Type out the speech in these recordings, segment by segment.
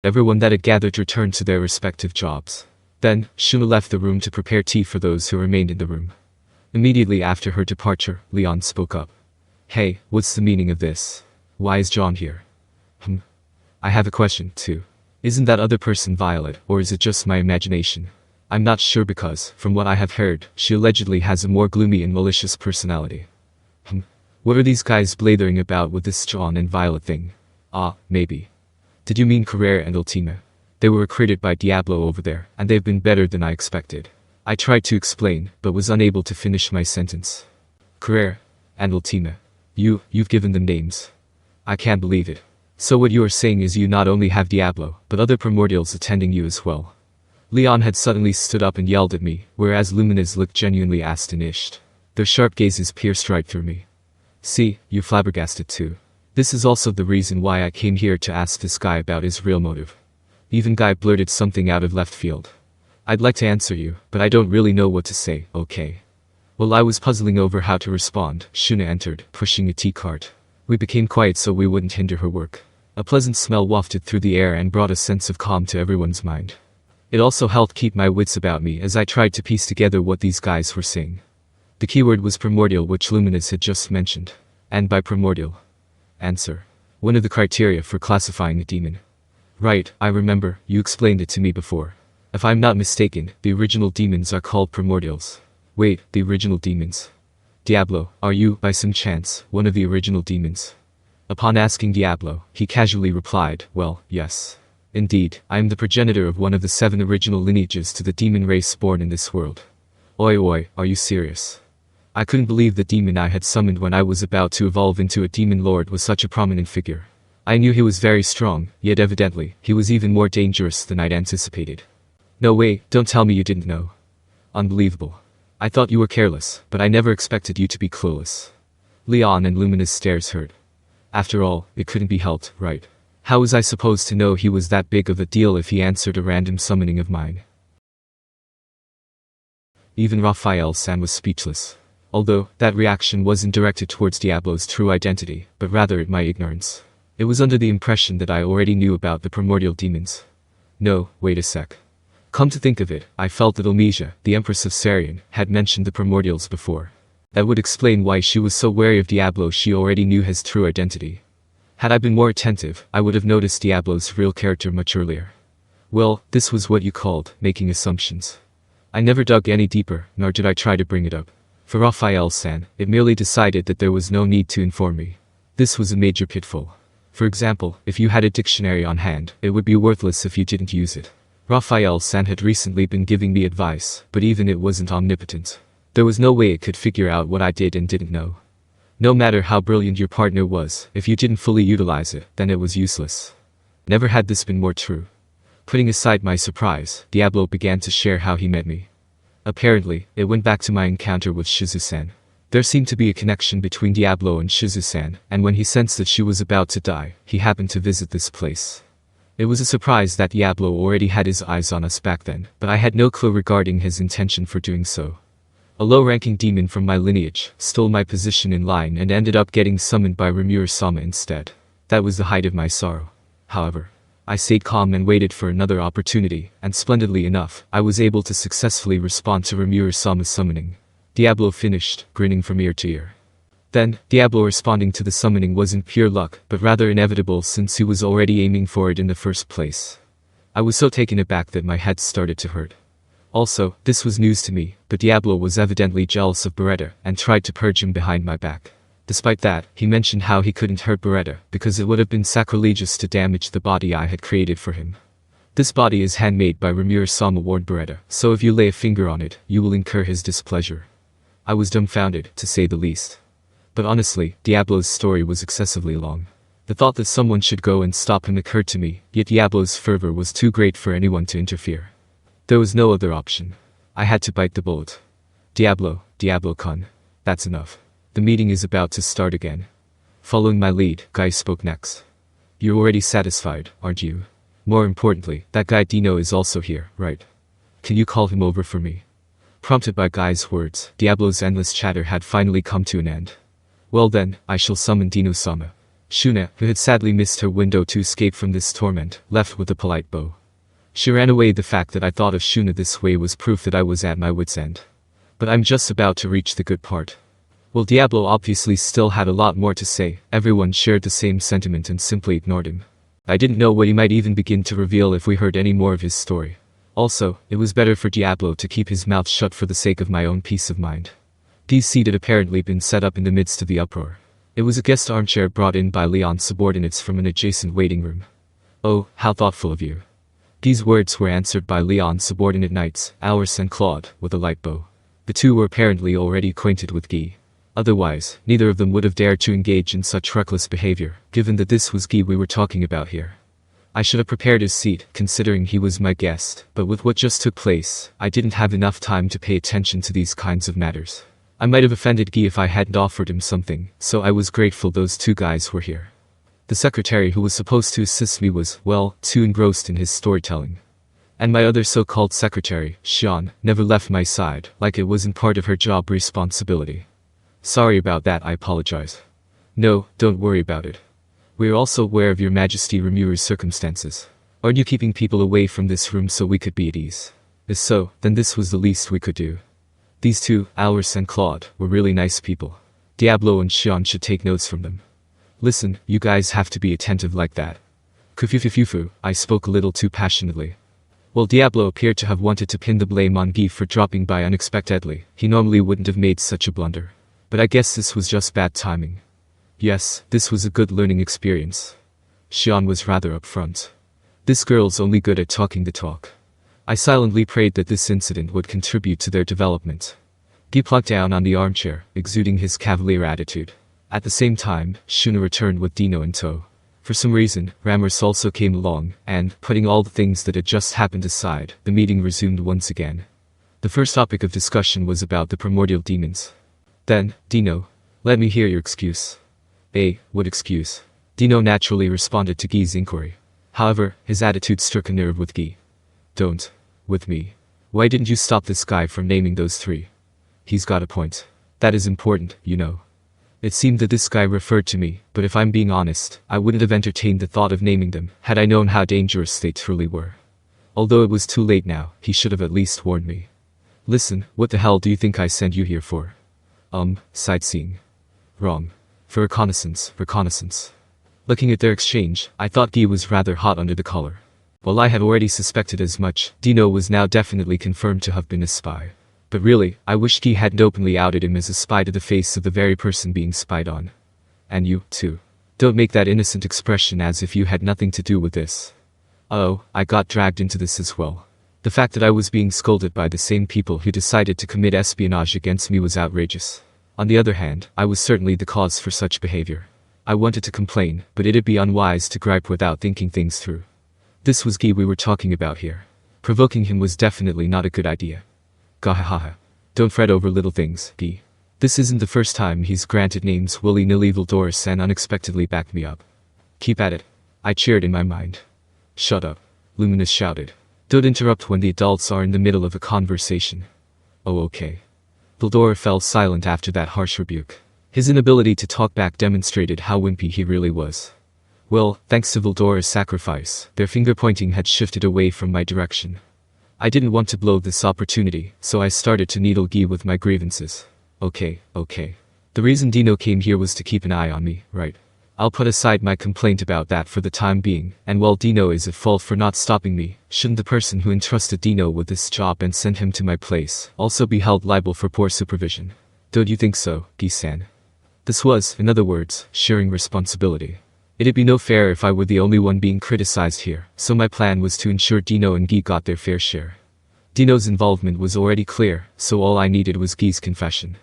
Everyone that had gathered returned to their respective jobs. Then, Shuna left the room to prepare tea for those who remained in the room. Immediately after her departure, Leon spoke up. Hey, what's the meaning of this? Why is John here? I have a question, too. Isn't that other person Violet, or is it just my imagination? I'm not sure because, from what I have heard, she allegedly has a more gloomy and malicious personality. What are these guys blathering about with this John and Violet thing? Maybe. Did you mean Carrera and Ultima? They were recruited by Diablo over there, and they've been better than I expected. I tried to explain, but was unable to finish my sentence. Carrera and Ultima. You've given them names. I can't believe it. So what you are saying is you not only have Diablo, but other primordials attending you as well. Leon had suddenly stood up and yelled at me, whereas Luminous looked genuinely astonished. Their sharp gazes pierced right through me. See, you're flabbergasted too. This is also the reason why I came here to ask this guy about his real motive. Even Guy blurted something out of left field. I'd like to answer you, but I don't really know what to say, okay? While I was puzzling over how to respond, Shuna entered, pushing a tea cart. We became quiet so we wouldn't hinder her work. A pleasant smell wafted through the air and brought a sense of calm to everyone's mind. It also helped keep my wits about me as I tried to piece together what these guys were saying. The keyword was primordial, which Luminous had just mentioned. And by primordial. Answer. One of the criteria for classifying a demon. Right, I remember, you explained it to me before. If I'm not mistaken, the original demons are called primordials. Wait, the original demons. Diablo, are you, by some chance, one of the original demons? Upon asking Diablo, he casually replied, well, yes. Indeed, I am the progenitor of one of the 7 original lineages to the demon race born in this world. Oi, are you serious? I couldn't believe the demon I had summoned when I was about to evolve into a demon lord was such a prominent figure. I knew he was very strong, yet evidently, he was even more dangerous than I'd anticipated. No way, don't tell me you didn't know. Unbelievable. I thought you were careless, but I never expected you to be clueless. Leon and Luminous stares hurt. After all, it couldn't be helped, right? How was I supposed to know he was that big of a deal if he answered a random summoning of mine? Even Raphael-san was speechless. Although, that reaction wasn't directed towards Diablo's true identity, but rather at my ignorance. It was under the impression that I already knew about the primordial demons. No, wait a sec. Come to think of it, I felt that Ulmesia, the Empress of Sarian, had mentioned the primordials before. That would explain why she was so wary of Diablo. She already knew his true identity. Had I been more attentive, I would have noticed Diablo's real character much earlier. Well, this was what you called making assumptions. I never dug any deeper, nor did I try to bring it up. For Raphael-san, it merely decided that there was no need to inform me. This was a major pitfall. For example, if you had a dictionary on hand, it would be worthless if you didn't use it. Raphael-san had recently been giving me advice, but even it wasn't omnipotent. There was no way it could figure out what I did and didn't know. No matter how brilliant your partner was, if you didn't fully utilize it, then it was useless. Never had this been more true. Putting aside my surprise, Diablo began to share how he met me. Apparently, it went back to my encounter with Shizu-san. There seemed to be a connection between Diablo and Shizu-san, and when he sensed that she was about to die, he happened to visit this place. It was a surprise that Diablo already had his eyes on us back then, but I had no clue regarding his intention for doing so. A low-ranking demon from my lineage stole my position in line and ended up getting summoned by Rimuru-sama instead. That was the height of my sorrow. However, I stayed calm and waited for another opportunity, and splendidly enough, I was able to successfully respond to Rimuru-sama's summoning. Diablo finished, grinning from ear to ear. Then, Diablo responding to the summoning wasn't pure luck, but rather inevitable since he was already aiming for it in the first place. I was so taken aback that my head started to hurt. Also, this was news to me, but Diablo was evidently jealous of Beretta and tried to purge him behind my back. Despite that, he mentioned how he couldn't hurt Beretta because it would have been sacrilegious to damage the body I had created for him. This body is handmade by Rimuru-sama, warned Beretta, so if you lay a finger on it, you will incur his displeasure. I was dumbfounded, to say the least. But honestly, Diablo's story was excessively long. The thought that someone should go and stop him occurred to me, yet Diablo's fervor was too great for anyone to interfere. There was no other option. I had to bite the bullet. Diablo-kun. That's enough. The meeting is about to start again. Following my lead, Guy spoke next. You're already satisfied, aren't you? More importantly, that guy Dino is also here, right? Can you call him over for me? Prompted by Guy's words, Diablo's endless chatter had finally come to an end. Well then, I shall summon Dino-sama. Shuna, who had sadly missed her window to escape from this torment, left with a polite bow. She ran away. The fact that I thought of Shuna this way was proof that I was at my wit's end. But I'm just about to reach the good part. Well, Diablo obviously still had a lot more to say. Everyone shared the same sentiment and simply ignored him. I didn't know what he might even begin to reveal if we heard any more of his story. Also, it was better for Diablo to keep his mouth shut for the sake of my own peace of mind. These seat had apparently been set up in the midst of the uproar. It was a guest armchair brought in by Leon's subordinates from an adjacent waiting room. "Oh, how thoughtful of you." These words were answered by Leon's subordinate knights, Ours and Claude, with a light bow. The two were apparently already acquainted with Guy. Otherwise, neither of them would have dared to engage in such reckless behavior, given that this was Guy we were talking about here. I should have prepared his seat, considering he was my guest, but with what just took place, I didn't have enough time to pay attention to these kinds of matters. I might have offended Guy if I hadn't offered him something, so I was grateful those two guys were here. The secretary who was supposed to assist me was, well, too engrossed in his storytelling. And my other so-called secretary, Xian, never left my side, like it wasn't part of her job responsibility. Sorry about that, I apologize. No, don't worry about it. We are also aware of your Majesty Rimuru's circumstances. Aren't you keeping people away from this room so we could be at ease? If so, then this was the least we could do. These two, Ours and Claude, were really nice people. Diablo and Xian should take notes from them. Listen, you guys have to be attentive like that. Kufufufufu, I spoke a little too passionately. While Diablo appeared to have wanted to pin the blame on Guy for dropping by unexpectedly, he normally wouldn't have made such a blunder. But I guess this was just bad timing. Yes, this was a good learning experience. Xian was rather upfront. This girl's only good at talking the talk. I silently prayed that this incident would contribute to their development. Guy plunked down on the armchair, exuding his cavalier attitude. At the same time, Shuna returned with Dino in tow. For some reason, Ramus also came along, and, putting all the things that had just happened aside, the meeting resumed once again. The first topic of discussion was about the primordial demons. Then, Dino, let me hear your excuse. What excuse? Dino naturally responded to Guy's inquiry. However, his attitude struck a nerve with Guy. Don't. With me. Why didn't you stop this guy from naming those three? He's got a point. That is important, you know. It seemed that this guy referred to me, but if I'm being honest, I wouldn't have entertained the thought of naming them, had I known how dangerous they truly were. Although it was too late now, he should have at least warned me. Listen, what the hell do you think I sent you here for? Sightseeing. Wrong. For reconnaissance. Looking at their exchange, I thought Guy was rather hot under the collar. While I had already suspected as much, Dino was now definitely confirmed to have been a spy. But really, I wish Guy hadn't openly outed him as a spy to the face of the very person being spied on. And you, too. Don't make that innocent expression as if you had nothing to do with this. Oh, I got dragged into this as well. The fact that I was being scolded by the same people who decided to commit espionage against me was outrageous. On the other hand, I was certainly the cause for such behavior. I wanted to complain, but it'd be unwise to gripe without thinking things through. This was Guy we were talking about here. Provoking him was definitely not a good idea. Gahahaha. Don't fret over little things, Guy. This isn't the first time he's granted names willy-nilly. Vildoris and unexpectedly backed me up. Keep at it. I cheered in my mind. Shut up. Luminous shouted. Don't interrupt when the adults are in the middle of a conversation. Oh, okay. Vildor fell silent after that harsh rebuke. His inability to talk back demonstrated how wimpy he really was. Well, thanks to Vildor's sacrifice, their finger-pointing had shifted away from my direction. I didn't want to blow this opportunity, so I started to needle Guy with my grievances. Okay. The reason Dino came here was to keep an eye on me, right? I'll put aside my complaint about that for the time being, and while Dino is at fault for not stopping me, shouldn't the person who entrusted Dino with this job and sent him to my place also be held liable for poor supervision? Don't you think so, Guy-san? This was, in other words, sharing responsibility. It'd be no fair if I were the only one being criticized here, so my plan was to ensure Dino and Guy got their fair share. Dino's involvement was already clear, so all I needed was Guy's confession.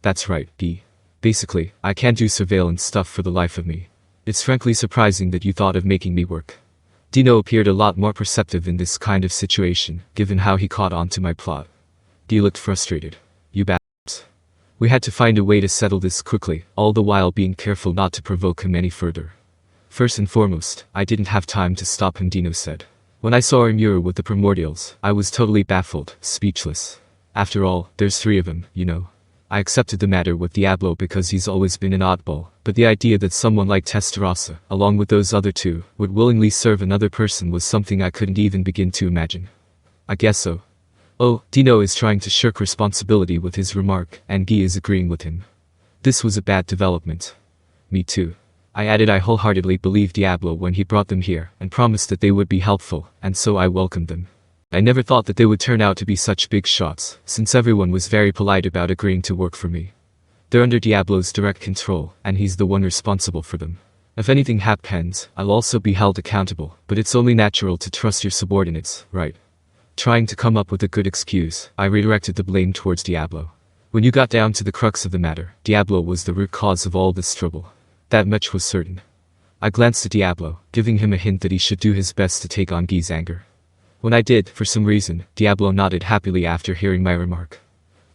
That's right, Guy. Basically, I can't do surveillance stuff for the life of me. It's frankly surprising that you thought of making me work. Dino appeared a lot more perceptive in this kind of situation, given how he caught on to my plot. Guy looked frustrated. You bastards. We had to find a way to settle this quickly, all the while being careful not to provoke him any further. First and foremost, I didn't have time to stop him, Dino said. When I saw Rimuru with the Primordials, I was totally baffled, speechless. After all, there's 3 of them, you know. I accepted the matter with Diablo because he's always been an oddball, but the idea that someone like Tensura, along with those other two, would willingly serve another person was something I couldn't even begin to imagine. I guess so. Oh, Dino is trying to shirk responsibility with his remark, and Guy is agreeing with him. This was a bad development. Me too. I added I wholeheartedly believed Diablo when he brought them here, and promised that they would be helpful, and so I welcomed them. I never thought that they would turn out to be such big shots, since everyone was very polite about agreeing to work for me. They're under Diablo's direct control, and he's the one responsible for them. If anything happens, I'll also be held accountable, but it's only natural to trust your subordinates, right? Trying to come up with a good excuse, I redirected the blame towards Diablo. When you got down to the crux of the matter, Diablo was the root cause of all this trouble. That much was certain. I glanced at Diablo, giving him a hint that he should do his best to take on Guy's anger. When I did, for some reason, Diablo nodded happily after hearing my remark.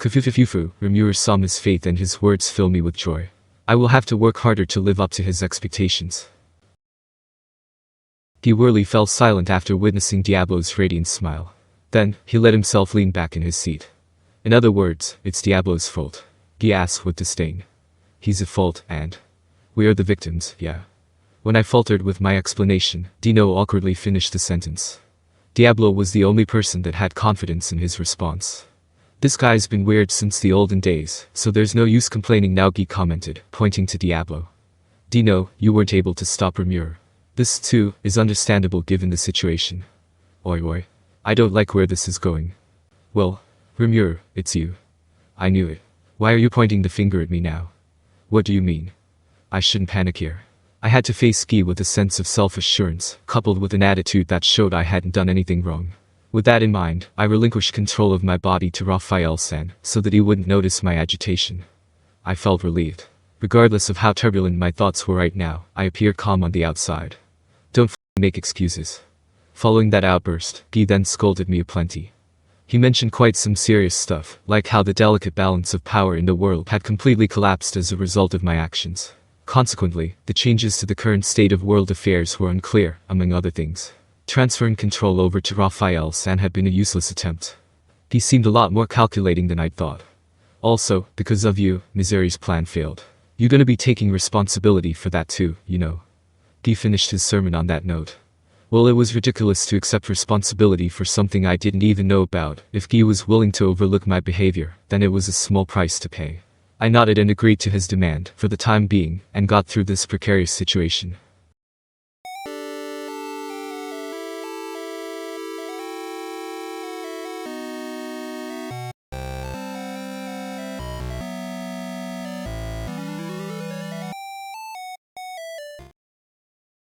Kufufufufu, Rimuru saw his faith and his words fill me with joy. I will have to work harder to live up to his expectations. Guy Whirly fell silent after witnessing Diablo's radiant smile. Then, he let himself lean back in his seat. In other words, it's Diablo's fault. Guy asked with disdain. He's at fault, and we are the victims, yeah. When I faltered with my explanation, Dino awkwardly finished the sentence. Diablo was the only person that had confidence in his response. This guy's been weird since the olden days, so there's no use complaining now, Guy commented, pointing to Diablo. Dino, you weren't able to stop Rimuru. This, too, is understandable given the situation. Oi. I don't like where this is going. Well, Rimuru, it's you. I knew it. Why are you pointing the finger at me now? What do you mean? I shouldn't panic here. I had to face Guy with a sense of self-assurance, coupled with an attitude that showed I hadn't done anything wrong. With that in mind, I relinquished control of my body to Raphael-san, so that he wouldn't notice my agitation. I felt relieved. Regardless of how turbulent my thoughts were right now, I appeared calm on the outside. Don't make excuses. Following that outburst, Guy then scolded me aplenty. He mentioned quite some serious stuff, like how the delicate balance of power in the world had completely collapsed as a result of my actions. Consequently, the changes to the current state of world affairs were unclear, among other things. Transferring control over to Raphael-san had been a useless attempt. He seemed a lot more calculating than I'd thought. Also, because of you, Miseri's plan failed. You're gonna be taking responsibility for that too, you know. Guy finished his sermon on that note. Well, it was ridiculous to accept responsibility for something I didn't even know about. If Guy was willing to overlook my behavior, then it was a small price to pay. I nodded and agreed to his demand, for the time being, and got through this precarious situation.